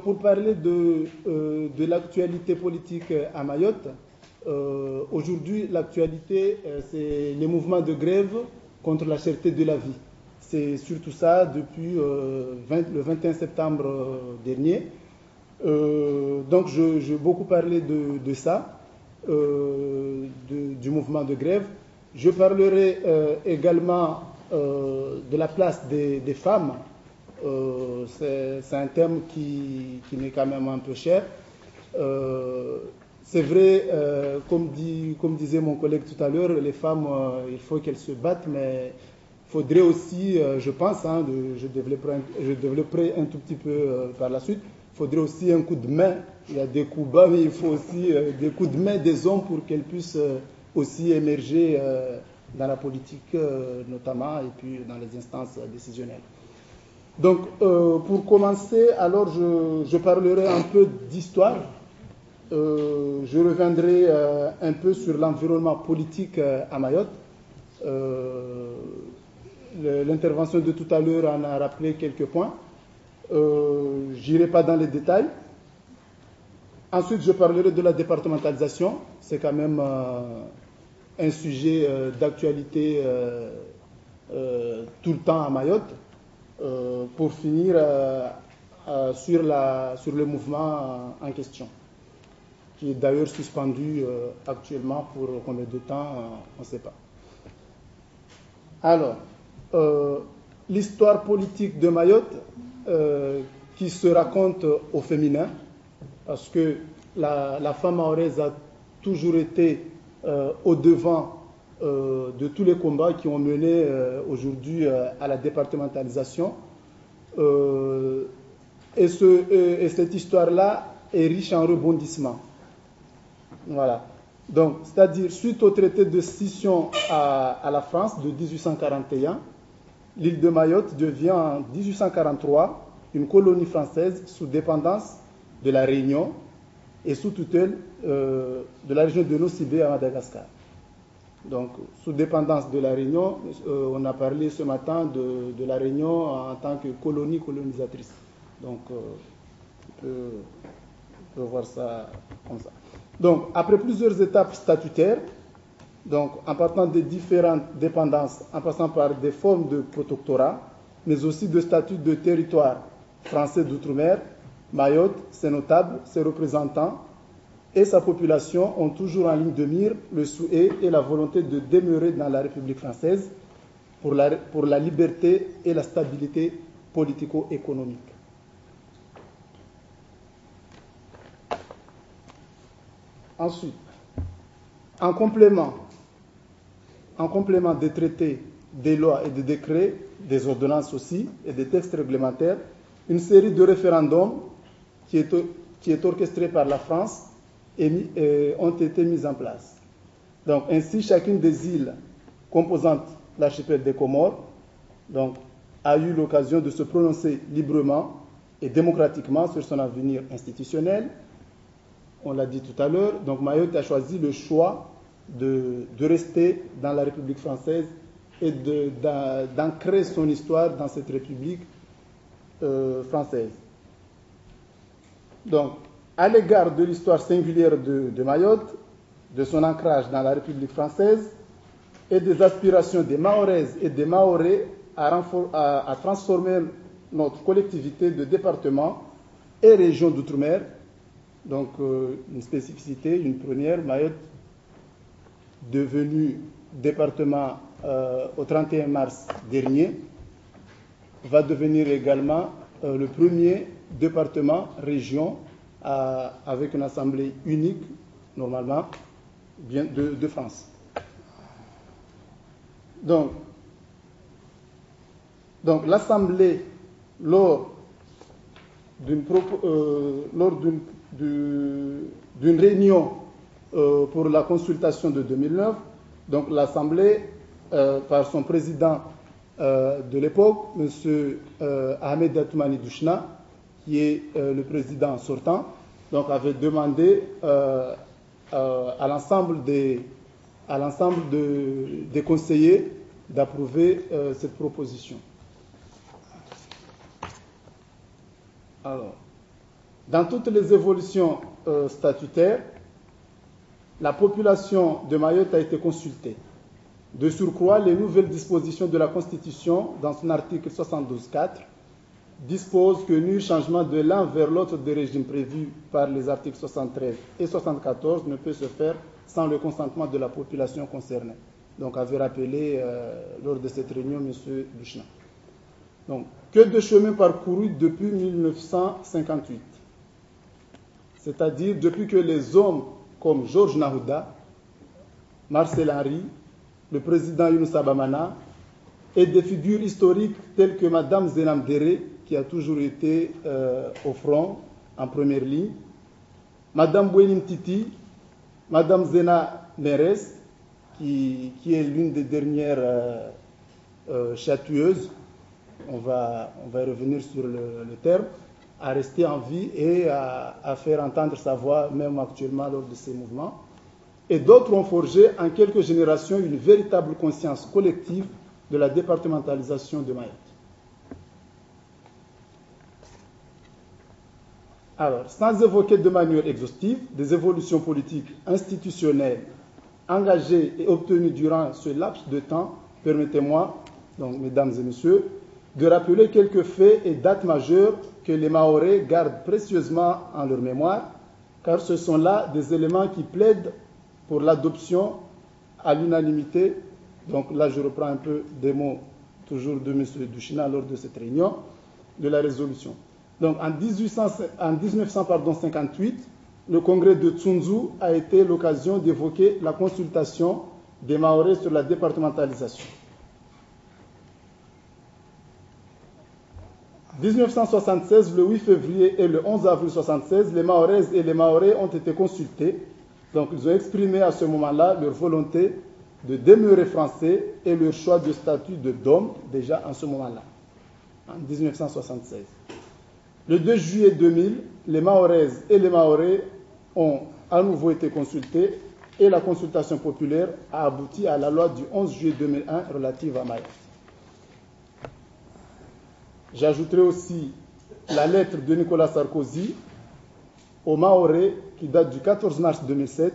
Donc, pour parler de l'actualité politique à Mayotte, aujourd'hui, l'actualité, c'est les mouvements de grève contre la cherté de la vie. C'est surtout ça depuis le 21 septembre dernier. Donc, je beaucoup parlé de ça, du mouvement de grève. Je parlerai également de la place des femmes. C'est un thème qui m'est quand même un peu cher. C'est vrai, comme disait mon collègue tout à l'heure, les femmes, il faut qu'elles se battent, mais il faudrait aussi, je pense, je développerai un tout petit peu par la suite, il faudrait aussi un coup de main. Il y a des coups bas, mais il faut aussi des coups de main des hommes pour qu'elles puissent aussi émerger dans la politique notamment, et puis dans les instances décisionnelles. Donc, pour commencer, alors je parlerai un peu d'histoire. Je reviendrai un peu sur l'environnement politique à Mayotte. L'intervention de tout à l'heure en a rappelé quelques points. Je n'irai pas dans les détails. Ensuite, je parlerai de la départementalisation. C'est quand même un sujet d'actualité tout le temps à Mayotte. Pour finir sur le mouvement en question, qui est d'ailleurs suspendu actuellement pour combien de temps, on ne sait pas. Alors, l'histoire politique de Mayotte qui se raconte au féminin, parce que la femme mahoraise a toujours été au devant de tous les combats qui ont mené aujourd'hui à la départementalisation. Et cette histoire-là est riche en rebondissements. Voilà. Donc, c'est-à-dire, suite au traité de scission à la France de 1841, l'île de Mayotte devient en 1843 une colonie française sous dépendance de la Réunion et sous tutelle de la région de Nosibé à Madagascar. Donc, sous dépendance de la Réunion, on a parlé ce matin de la Réunion en tant que colonie colonisatrice. Donc, on peut voir ça comme ça. Donc, après plusieurs étapes statutaires, donc en partant des différentes dépendances, en passant par des formes de protectorat, mais aussi de statut de territoire français d'outre-mer, Mayotte, ses notables, ses représentants et sa population ont toujours en ligne de mire le souhait et la volonté de demeurer dans la République française pour la liberté et la stabilité politico-économique. Ensuite, en complément des traités, des lois et des décrets, des ordonnances aussi, et des textes réglementaires, une série de référendums qui est orchestrée par la France ont été mises en place. Donc, ainsi, chacune des îles composantes l'archipel des Comores donc, a eu l'occasion de se prononcer librement et démocratiquement sur son avenir institutionnel. On l'a dit tout à l'heure, donc Mayotte a choisi le choix de rester dans la République française et d'ancrer son histoire dans cette République française. Donc, à l'égard de l'histoire singulière de Mayotte, de son ancrage dans la République française et des aspirations des Mahoraises et des Mahorais à transformer notre collectivité de département et région d'outre-mer, donc une spécificité, une première, Mayotte devenu département au 31 mars dernier, va devenir également le premier département région avec une assemblée unique, normalement, de France. Donc l'assemblée, lors d'une réunion pour la consultation de 2009, donc l'assemblée, par son président de l'époque, M. Ahmed Atoumani Douchna, qui est le président sortant, donc avait demandé à l'ensemble des conseillers d'approuver cette proposition. Alors, Dans toutes les évolutions statutaires, la population de Mayotte a été consultée. De surcroît, les nouvelles dispositions de la Constitution, dans son article 72.4, disposent que nul changement de l'un vers l'autre des régimes prévus par les articles 73 et 74 ne peut se faire sans le consentement de la population concernée. Donc, avait rappelé lors de cette réunion M. Duchna. Donc, que de chemin parcouru depuis 1958, c'est-à-dire depuis que les hommes comme Georges Nahouda, Marcel Henry, le président Younous Abamana et des figures historiques telles que Mme Zenam Dere, qui a toujours été au front, en première ligne, Mme Bouenim Titi, Mme Zena Neres, qui est l'une des dernières chatueuses, on va y revenir sur le terme, à rester en vie et à faire entendre sa voix, même actuellement lors de ces mouvements. Et d'autres ont forgé en quelques générations une véritable conscience collective de la départementalisation de Mayotte. Alors, sans évoquer de manière exhaustive des évolutions politiques institutionnelles engagées et obtenues durant ce laps de temps, permettez-moi, donc, mesdames et messieurs, de rappeler quelques faits et dates majeures que les Mahorais gardent précieusement en leur mémoire, car ce sont là des éléments qui plaident pour l'adoption à l'unanimité. Donc là, je reprends un peu des mots toujours de M. Duchina lors de cette réunion, de la résolution. Donc en 1958, le congrès de Tsunzu a été l'occasion d'évoquer la consultation des Mahorais sur la départementalisation. En 1976, le 8 février et le 11 avril 1976, les Mahoraises et les Mahorais ont été consultés. Donc ils ont exprimé à ce moment-là leur volonté de demeurer français et leur choix de statut de dôme déjà en ce moment-là, en 1976. Le 2 juillet 2000, les Mahoraises et les Mahorais ont à nouveau été consultés et la consultation populaire a abouti à la loi du 11 juillet 2001 relative à Mayotte. J'ajouterai aussi la lettre de Nicolas Sarkozy aux Mahorais qui date du 14 mars 2007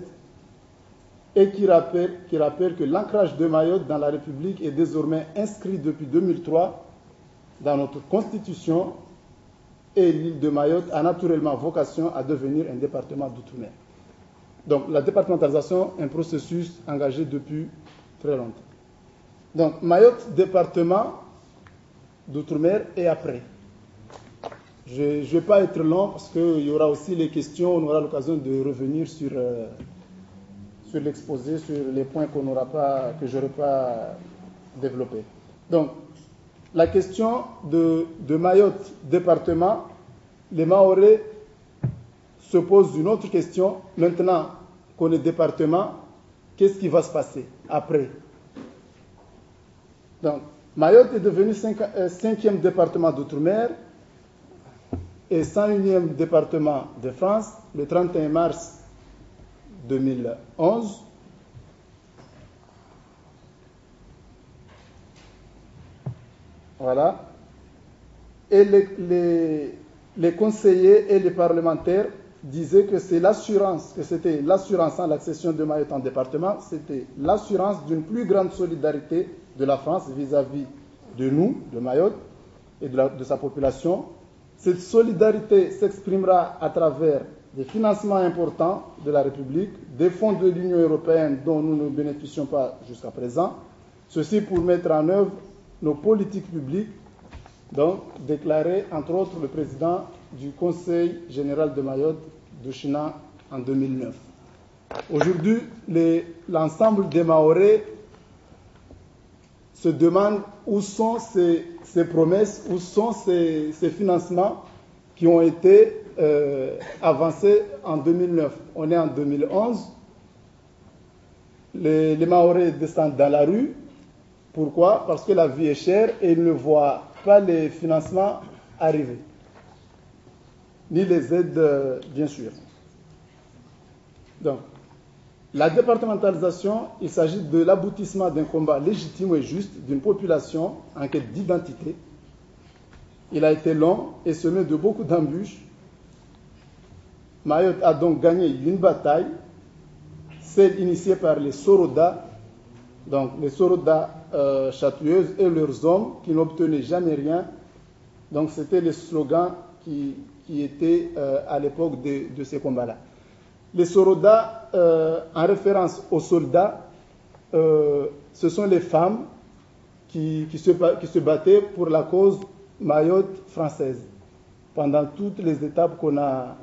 et qui rappelle que l'ancrage de Mayotte dans la République est désormais inscrit depuis 2003 dans notre Constitution et l'île de Mayotte a naturellement vocation à devenir un département d'outre-mer. Donc la départementalisation est un processus engagé depuis très longtemps. Donc Mayotte, département d'outre-mer et après. Je ne vais pas être long parce qu'il y aura aussi les questions, on aura l'occasion de revenir sur l'exposé, sur les points que je n'aurai pas développés. Donc, la question de Mayotte, département, les Mahorais se posent une autre question. Maintenant qu'on est département, qu'est-ce qui va se passer après? Donc, Mayotte est devenu 5e département d'outre-mer et 101e département de France le 31 mars 2011. Voilà. Et les conseillers et les parlementaires disaient que c'était l'assurance l'accession de Mayotte en département, c'était l'assurance d'une plus grande solidarité de la France vis-à-vis de nous, de Mayotte, et de sa population. Cette solidarité s'exprimera à travers des financements importants de la République, des fonds de l'Union européenne dont nous ne bénéficions pas jusqu'à présent, ceci pour mettre en œuvre nos politiques publiques, donc déclaré entre autres le président du Conseil général de Mayotte, Duchina, en 2009. Aujourd'hui, l'ensemble des Mahorais se demandent où sont ces promesses, où sont ces financements qui ont été avancés en 2009. On est en 2011. Les Mahorais descendent dans la rue. Pourquoi? Parce que la vie est chère et ils ne voient pas les financements arriver, ni les aides, bien sûr. Donc, la départementalisation, il s'agit de l'aboutissement d'un combat légitime et juste d'une population en quête d'identité. Il a été long et semé de beaucoup d'embûches, Mayotte a donc gagné une bataille, celle initiée par les Soroda, donc les Soroda chatouilleuses et leurs hommes qui n'obtenaient jamais rien. Donc c'était le slogan qui était à l'époque de ces combats-là. Les Soroda, en référence aux soldats, ce sont les femmes qui se battaient pour la cause Mayotte française pendant toutes les étapes qu'on a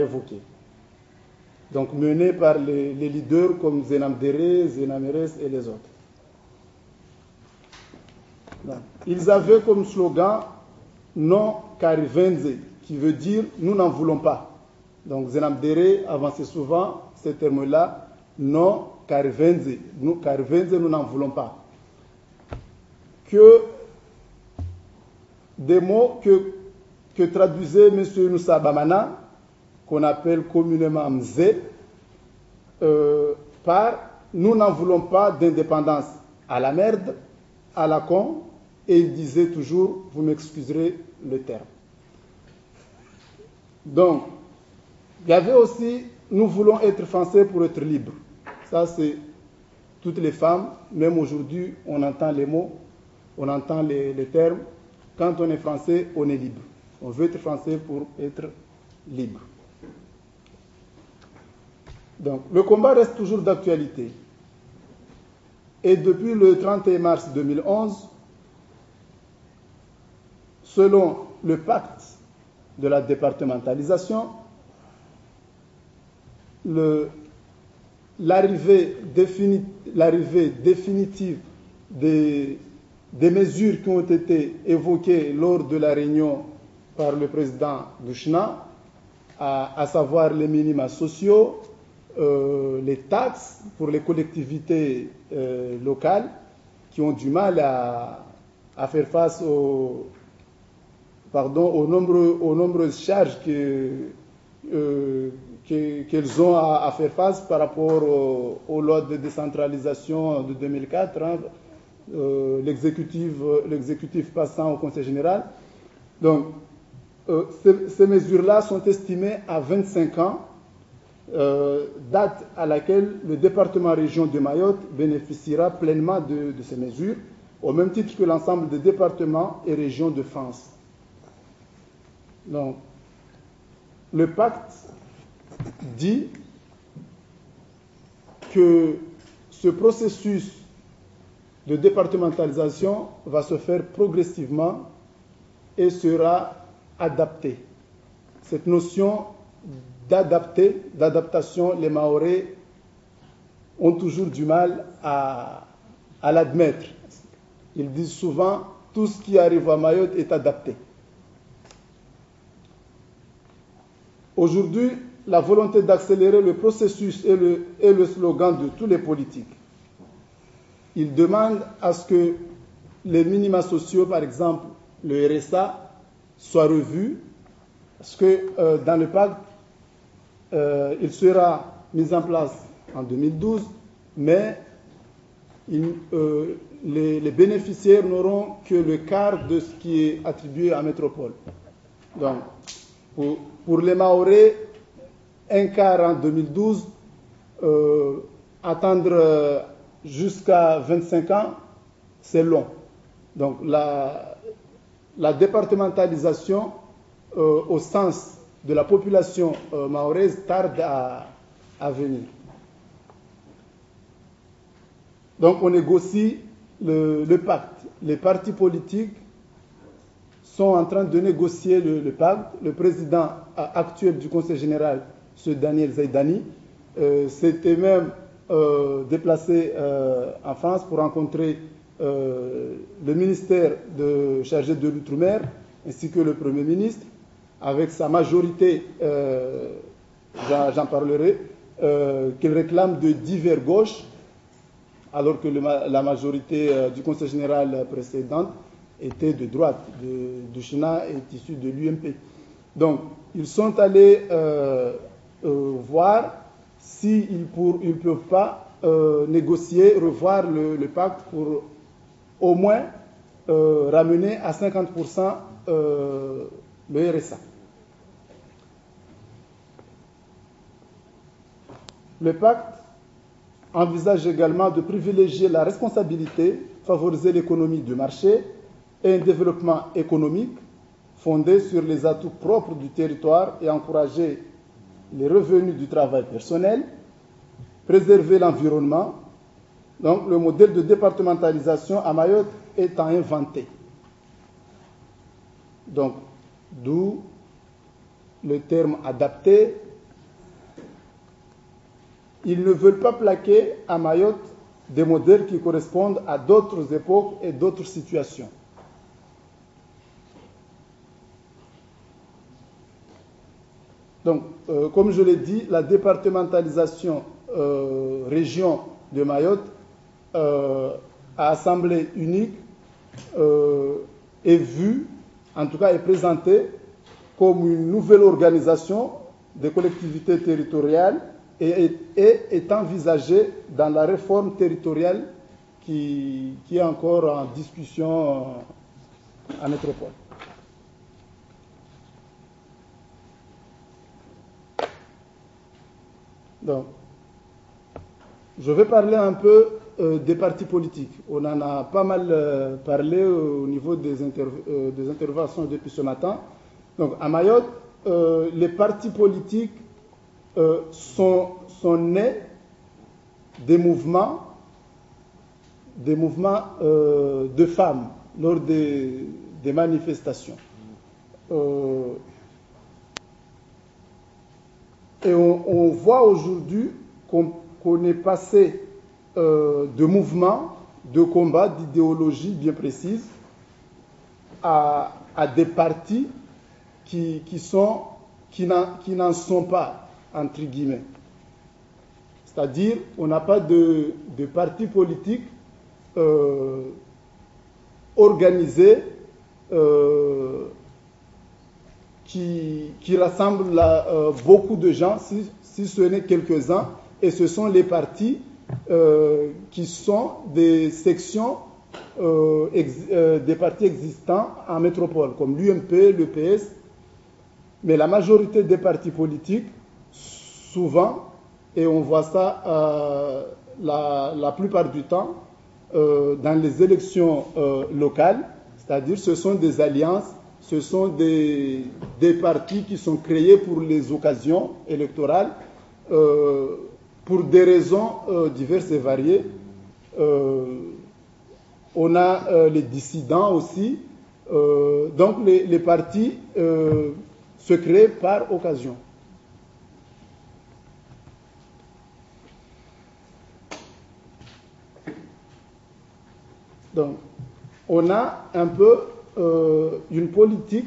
évoquées. Donc menées par les leaders comme Zenam Dere, Zenameres et les autres. Ils avaient comme slogan non carivenze, qui veut dire nous n'en voulons pas. Donc Zenam Dere avançait souvent ce terme-là, non carivenze, nous n'en voulons pas. Que des mots que traduisait M. Nusa Bamana, qu'on appelle communément Mzé, par nous n'en voulons pas d'indépendance à la merde, à la con, et il disait toujours, vous m'excuserez le terme. Donc, il y avait aussi, nous voulons être français pour être libres. Ça, c'est toutes les femmes, même aujourd'hui, on entend les mots, on entend les termes. Quand on est français, on est libre. On veut être français pour être libre. Donc, le combat reste toujours d'actualité. Et depuis le 31 mars 2011, selon le pacte de la départementalisation, l'arrivée définitive des mesures qui ont été évoquées lors de la réunion par le président Douchna, à savoir les minima sociaux, les taxes pour les collectivités locales qui ont du mal à faire face aux nombreuses charges qu'elles ont à faire face par rapport aux lois de décentralisation de 2004, l'exécutif passant au Conseil général. Donc, ces mesures-là sont estimées à 25 ans, date à laquelle le département-région de Mayotte bénéficiera pleinement de ces mesures, au même titre que l'ensemble des départements et régions de France. Donc, le pacte dit que ce processus de départementalisation va se faire progressivement et sera adapté. Cette notion d'adaptation, les Mahorais ont toujours du mal à l'admettre. Ils disent souvent tout ce qui arrive à Mayotte est adapté. Aujourd'hui, la volonté d'accélérer le processus est le slogan de tous les politiques. Ils demandent à ce que les minima sociaux, par exemple le RSA, soient revus, parce que dans le pacte, il sera mis en place en 2012, mais les bénéficiaires n'auront que le quart de ce qui est attribué à métropole. Donc, pour les Mahorais, un quart en 2012, attendre jusqu'à 25 ans, c'est long. Donc la départementalisation au sens de la population mahoraise tarde à venir. Donc on négocie le pacte. Les partis politiques sont en train de négocier le pacte. Le président actuel du Conseil général, M. Daniel Zaidani, s'était même déplacé en France pour rencontrer le ministère chargé de l'Outre-mer ainsi que le Premier ministre, avec sa majorité, j'en parlerai, qu'il réclame de divers gauche, alors que la majorité du Conseil général précédente était de droite. Douchna est issu de l'UMP. Donc, ils sont allés voir s'ils ne peuvent pas négocier, revoir le pacte pour au moins ramener à 50% le RSA. Le pacte envisage également de privilégier la responsabilité, favoriser l'économie de marché et un développement économique fondé sur les atouts propres du territoire et encourager les revenus du travail personnel, préserver l'environnement. Donc, le modèle de départementalisation à Mayotte étant inventé. Donc, d'où le terme adapté. Ils ne veulent pas plaquer à Mayotte des modèles qui correspondent à d'autres époques et d'autres situations. Donc, comme je l'ai dit, la départementalisation région de Mayotte à assemblée unique est vue, en tout cas est présentée comme une nouvelle organisation des collectivités territoriales et est envisagée dans la réforme territoriale qui est encore en discussion en métropole. Donc, je vais parler un peu des partis politiques. On en a pas mal parlé au niveau des interventions depuis ce matin. Donc, à Mayotte, les partis politiques sont nés des mouvements de femmes lors des manifestations. Et on voit aujourd'hui qu'on est passé de mouvements, de combats, d'idéologies bien précises à des partis qui n'en sont pas, entre guillemets. C'est-à-dire, on n'a pas de parti politique organisé qui rassemble beaucoup de gens, si ce n'est quelques-uns, et ce sont les partis qui sont des sections des partis existants en métropole, comme l'UMP, le PS. Mais la majorité des partis politiques, souvent, et on voit ça la plupart du temps, dans les élections locales, c'est-à-dire ce sont des alliances, ce sont des partis qui sont créés pour les occasions électorales, pour des raisons diverses et variées. On a les dissidents aussi. Donc les partis se créent par occasion. Donc, on a un peu une politique,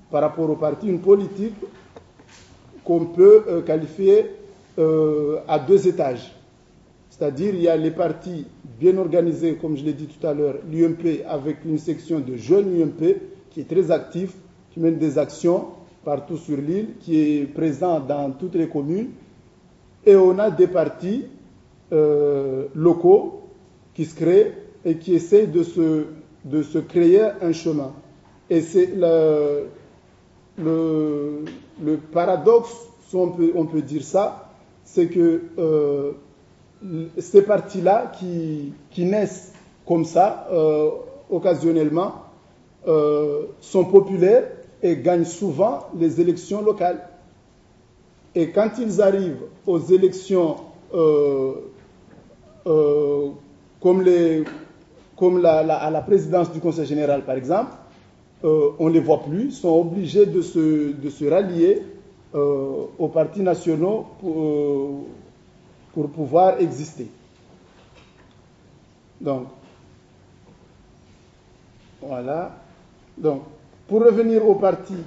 par rapport aux partis, une politique qu'on peut qualifier à deux étages. C'est-à-dire, il y a les partis bien organisés, comme je l'ai dit tout à l'heure, l'UMP avec une section de jeunes UMP qui est très active, qui mène des actions partout sur l'île, qui est présent dans toutes les communes. Et on a des partis locaux qui se créent et qui essayent de se créer un chemin. Et c'est le paradoxe, si on peut dire ça, c'est que ces partis-là qui naissent comme ça, occasionnellement, sont populaires et gagnent souvent les élections locales. Et quand ils arrivent aux élections comme à la présidence du Conseil général, par exemple, on ne les voit plus, sont obligés de se rallier aux partis nationaux pour pouvoir exister. Donc, voilà. Donc, pour revenir aux partis,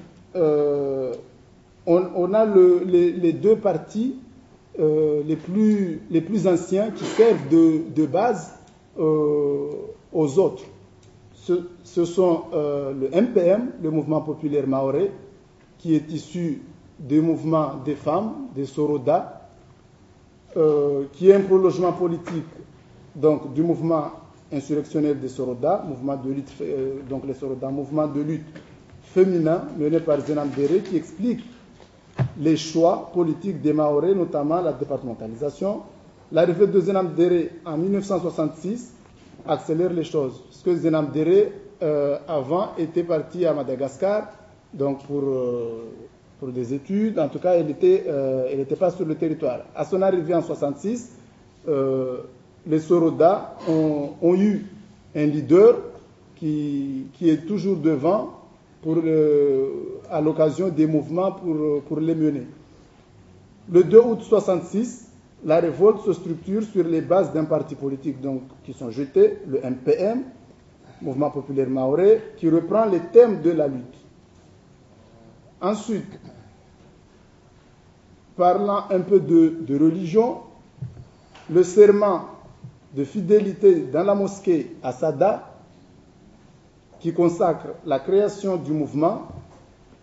on a les deux partis les plus anciens qui servent de base aux autres. Ce sont le MPM, le Mouvement populaire mahorais, qui est issu des mouvements des femmes, des Soroda, qui est un prolongement politique donc, du mouvement insurrectionnel des Soroda, mouvement de lutte, mouvement de lutte féminin mené par Zenam Béré, qui explique les choix politiques des Mahorais, notamment la départementalisation. L'arrivée de Zenam Dere en 1966 accélère les choses, parce que Zenam Dere, avant, était parti à Madagascar, donc pour des études. En tout cas, elle n'était pas sur le territoire. À son arrivée en 1966, les Soroda ont eu un leader qui est toujours devant à l'occasion des mouvements pour les mener. Le 2 août 1966, la révolte se structure sur les bases d'un parti politique donc, qui sont jetés, le MPM, Mouvement populaire mahorais, qui reprend les thèmes de la lutte. Ensuite, parlant un peu de religion, le serment de fidélité dans la mosquée à Sada, qui consacre la création du mouvement,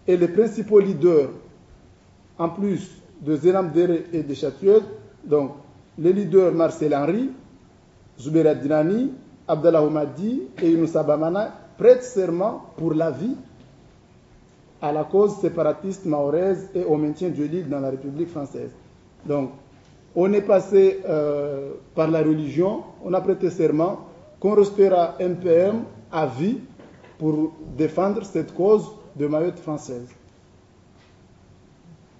et les principaux leaders, en plus de Zenam Dere et de Chatiot, donc les leaders Marcel Henry, Zoubeir Dinani, Abdallah Oumadi et Younoussa Bamana prêtent serment pour la vie à la cause séparatiste mahoraise et au maintien de l'île dans la République française. Donc, on est passé par la religion, on a prêté serment qu'on restera MPM à vie pour défendre cette cause de Mayotte française.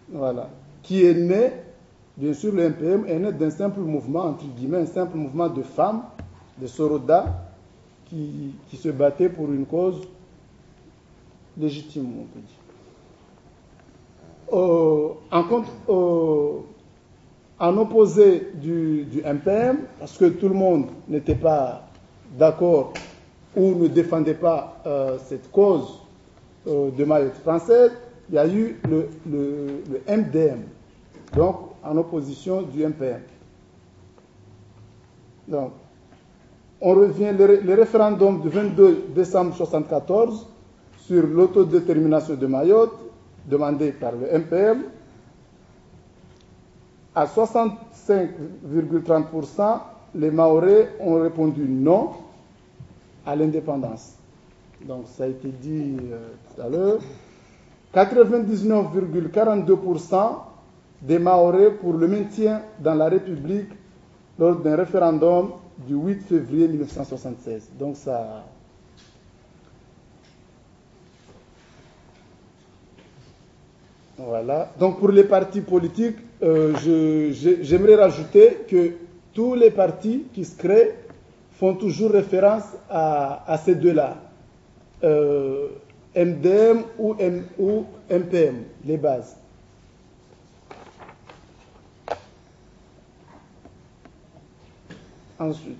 Voilà. Qui est né, bien sûr, le MPM est né d'un simple mouvement, entre guillemets, un simple mouvement de femmes, de Soroda, qui se battaient pour une cause légitime, on peut dire. En opposé du MPM, parce que tout le monde n'était pas d'accord ou ne défendait pas cette cause de Mayotte française, il y a eu le MDM, donc en opposition du MPM. Donc, on revient, le référendum du 22 décembre 1974 sur l'autodétermination de Mayotte, demandé par le MPM, à 65,30%, les Mahorais ont répondu non à l'indépendance. Donc, ça a été dit tout à l'heure. 99,42% des Mahorais pour le maintien dans la République lors d'un référendum du 8 février 1976. Donc, ça. Voilà. Donc, pour les partis politiques, j'aimerais rajouter que tous les partis qui se créent font toujours référence à ces deux-là. MDM ou MPM, les bases. Ensuite,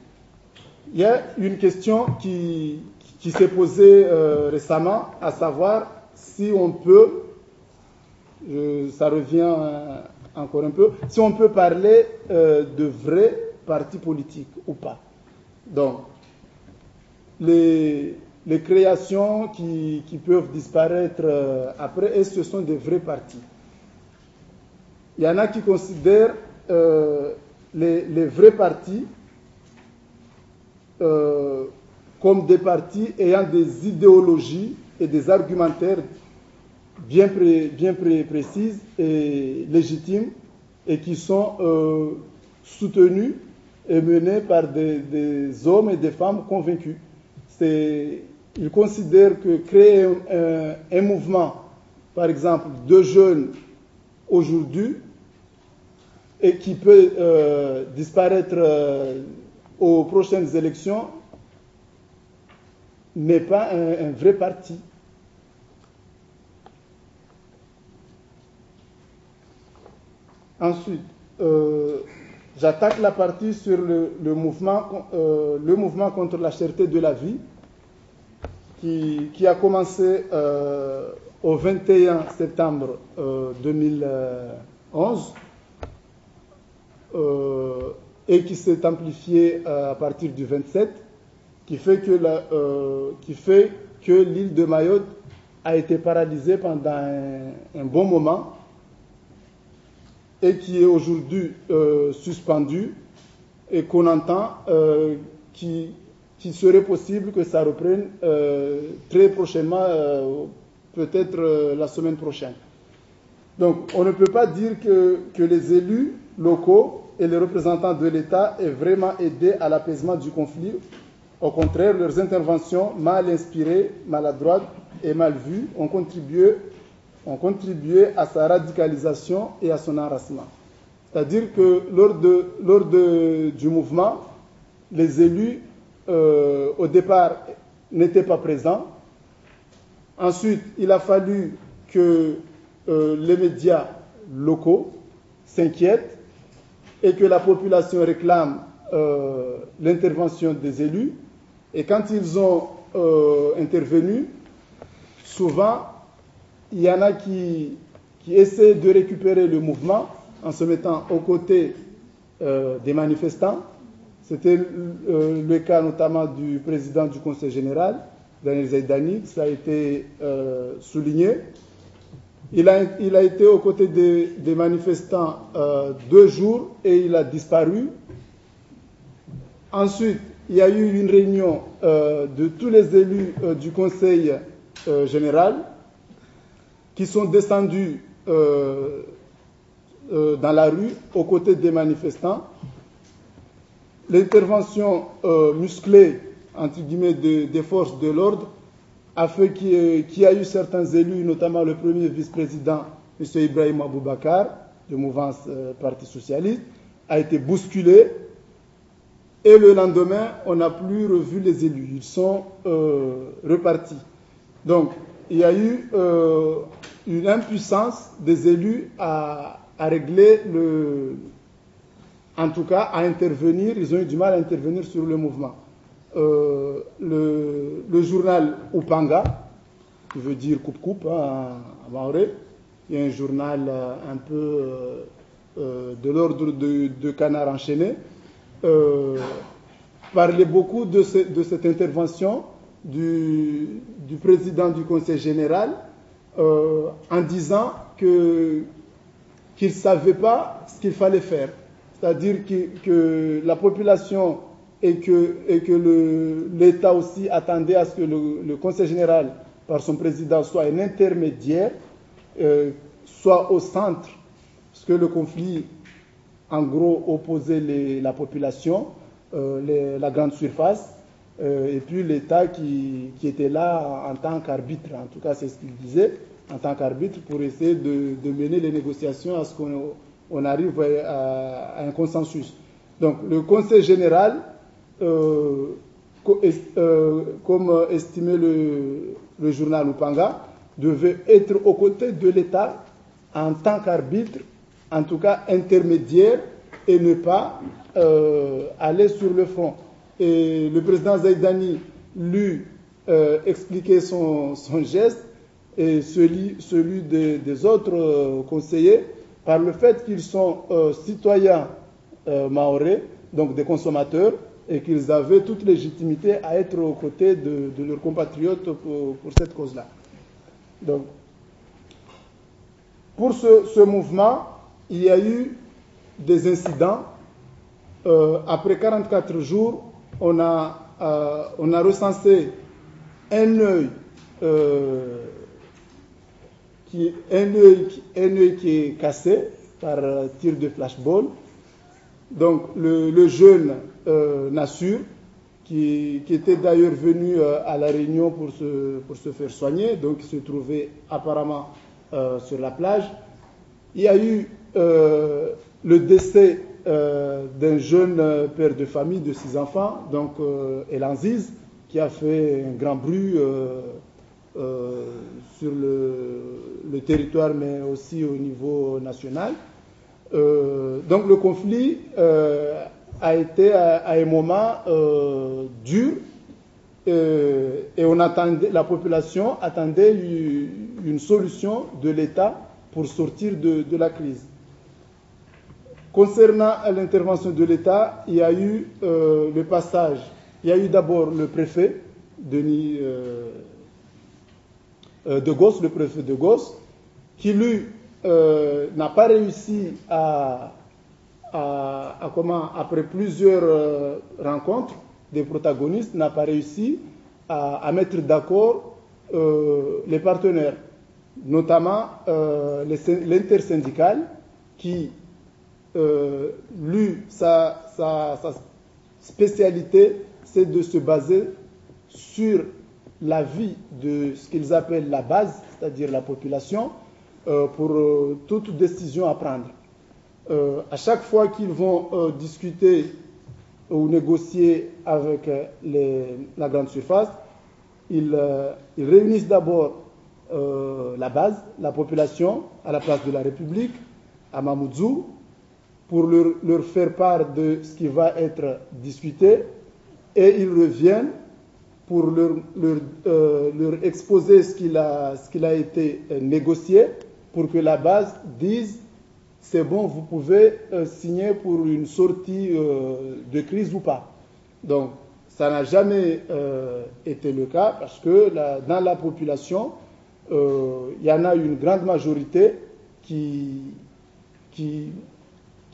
il y a une question qui s'est posée récemment, à savoir si on peut, ça revient encore un peu, si on peut parler de vrais partis politiques ou pas. Donc, les créations qui peuvent disparaître après, et ce sont des vrais partis. Il y en a qui considèrent les vrais partis comme des partis ayant des idéologies et des argumentaires bien précises et légitimes et qui sont soutenus et menés par des hommes et des femmes convaincus. Ils considèrent que créer un mouvement, par exemple, de jeunes aujourd'hui, et qui peut disparaître aux prochaines élections, n'est pas un vrai parti. Ensuite, j'attaque la partie sur le mouvement contre la cherté de la vie, qui a commencé au 21 septembre 2011 et qui s'est amplifié à partir du 27, qui fait que l'île de Mayotte a été paralysée pendant un bon moment et qui est aujourd'hui suspendue et qu'on entend qu'il serait possible que ça reprenne très prochainement, peut-être la semaine prochaine. Donc, on ne peut pas dire que les élus locaux et les représentants de l'État aient vraiment aidé à l'apaisement du conflit. Au contraire, leurs interventions mal inspirées, maladroites et mal vues ont contribué à sa radicalisation et à son enracinement. C'est-à-dire que lors du mouvement, les élus, au départ, n'étaient pas présents. Ensuite, il a fallu que les médias locaux s'inquiètent et que la population réclame l'intervention des élus. Et quand ils ont intervenu, souvent, il y en a qui essaient de récupérer le mouvement en se mettant aux côtés des manifestants. C'était le cas notamment du président du Conseil général, Daniel Zaidani, ça a été souligné. Il a été aux côtés des manifestants 2 jours et il a disparu. Ensuite, il y a eu une réunion de tous les élus du Conseil général qui sont descendus dans la rue aux côtés des manifestants. L'intervention musclée, entre guillemets, des forces de l'ordre a fait qu'il y a eu certains élus, notamment le premier vice-président, M. Ibrahim Aboubakar, de mouvance Parti socialiste, a été bousculé. Et le lendemain, on n'a plus revu les élus. Ils sont repartis. Donc, il y a eu une impuissance des élus à régler en tout cas, à intervenir. Ils ont eu du mal à intervenir sur le mouvement. Le journal Upanga, qui veut dire coupe-coupe en maoré, il y a un journal un peu de l'ordre de canard enchaîné, parlait beaucoup de cette intervention du président du Conseil général en disant qu'il ne savait pas ce qu'il fallait faire. C'est-à-dire que la population et que l'État aussi attendait à ce que le Conseil général, par son président, soit un intermédiaire, soit au centre, parce que le conflit, en gros, opposait la population, la grande surface, et puis l'État qui était là en tant qu'arbitre, en tout cas c'est ce qu'il disait, en tant qu'arbitre pour essayer de mener les négociations à ce qu'on arrive à un consensus. Donc le Conseil général, comme estimait le journal Upanga, devait être aux côtés de l'État en tant qu'arbitre, en tout cas intermédiaire, et ne pas aller sur le front. Et le président Zaidani lui expliquait son geste et celui des autres conseillers par le fait qu'ils sont citoyens mahorais, donc des consommateurs, et qu'ils avaient toute légitimité à être aux côtés de leurs compatriotes pour cette cause-là. Donc, pour ce mouvement, il y a eu des incidents. Après 44 jours, on a recensé un œil qui est cassé par tir de flashball. Donc le jeune Nassur, qui était d'ailleurs venu à la Réunion pour se faire soigner, donc il se trouvait apparemment sur la plage. Il y a eu le décès d'un jeune père de famille de 6 enfants, donc Elanziz, qui a fait un grand bruit sur le territoire, mais aussi au niveau national. Donc le conflit a été à un moment dur, et la population attendait une solution de l'État pour sortir de la crise. Concernant l'intervention de l'État, il y a eu le passage. Il y a eu d'abord le préfet, Denis de Gosse, le préfet de Gosse, qui lui n'a pas réussi après plusieurs rencontres des protagonistes, n'a pas réussi à mettre d'accord les partenaires. notamment l'intersyndicale qui, lui, sa spécialité, c'est de se baser sur l'avis de ce qu'ils appellent la base, c'est-à-dire la population, pour toute décision à prendre. À chaque fois qu'ils vont discuter ou négocier avec la grande surface, ils réunissent d'abord la base, la population, à la place de la République, à Mamoudzou, pour leur faire part de ce qui va être discuté, et ils reviennent pour leur exposer ce qu'il a été négocié, pour que la base dise c'est bon, vous pouvez signer pour une sortie de crise ou pas. Donc, ça n'a jamais été le cas parce que dans la population, il y en a une grande majorité qui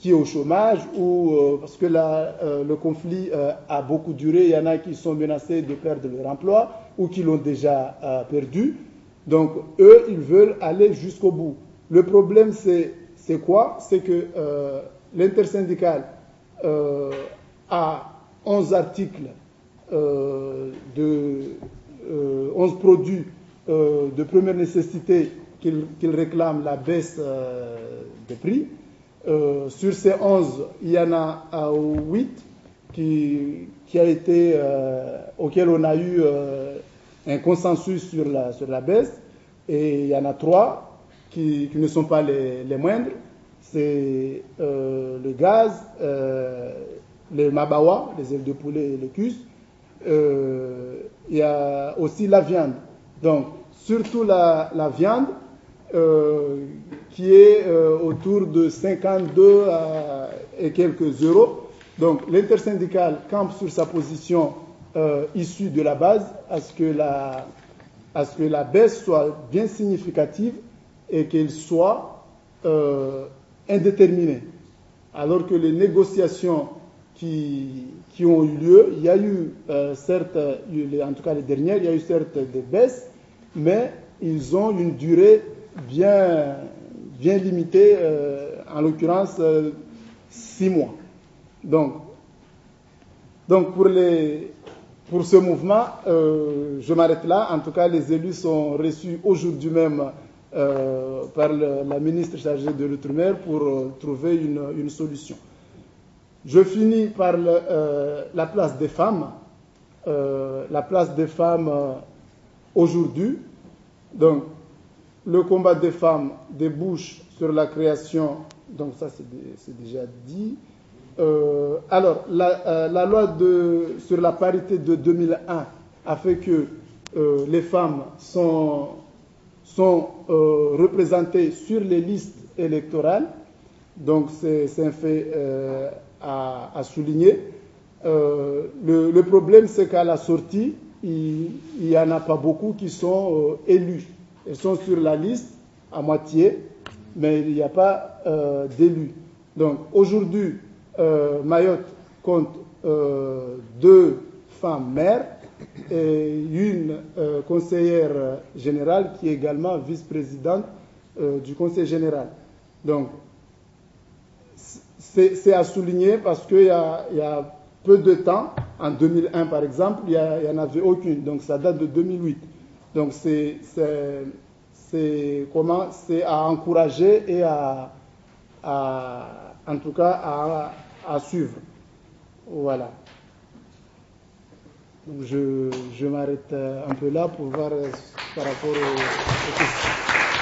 est au chômage ou parce que le conflit a beaucoup duré, il y en a qui sont menacés de perdre leur emploi ou qui l'ont déjà perdu. Donc, eux, ils veulent aller jusqu'au bout. Le problème, c'est quoi? C'est que l'intersyndicale a 11 articles, 11 produits de première nécessité qu'il réclame la baisse des prix. Sur ces 11, il y en a 8 auxquels on a eu un consensus sur la baisse, et il y en a 3 qui ne sont pas les moindres. C'est le gaz, les mabawa, les ailes de poulet et les cuisses. Il y a aussi la viande. Donc, surtout la viande, qui est autour de 52 et quelques euros. Donc, l'intersyndicale campe sur sa position issue de la base à ce que la baisse soit bien significative et qu'elle soit indéterminée. Alors que les négociations qui ont eu lieu, il y a eu certes, en tout cas les dernières, il y a eu certes des baisses, mais ils ont une durée bien limitée, en l'occurrence 6 mois. Donc pour ce mouvement, je m'arrête là. En tout cas, les élus sont reçus aujourd'hui même par la ministre chargée de l'Outre-mer pour trouver une solution. Je finis par la place des femmes. La place des femmes aujourd'hui. Donc, le combat des femmes débouche sur la création, donc ça c'est déjà dit. Alors, la loi sur la parité de 2001 a fait que les femmes sont représentées sur les listes électorales, donc c'est un fait à souligner. Le problème, c'est qu'à la sortie, il n'y en a pas beaucoup qui sont élus. Elles sont sur la liste à moitié, mais il n'y a pas d'élus. Donc aujourd'hui, Mayotte compte 2 femmes maires et une conseillère générale qui est également vice-présidente du conseil général. Donc c'est à souligner parce qu'il y a peu de temps, en 2001 par exemple, il n'y en avait aucune, donc ça date de 2008. Donc c'est à encourager et en tout cas à suivre. Voilà. Donc je m'arrête un peu là pour voir par rapport aux questions.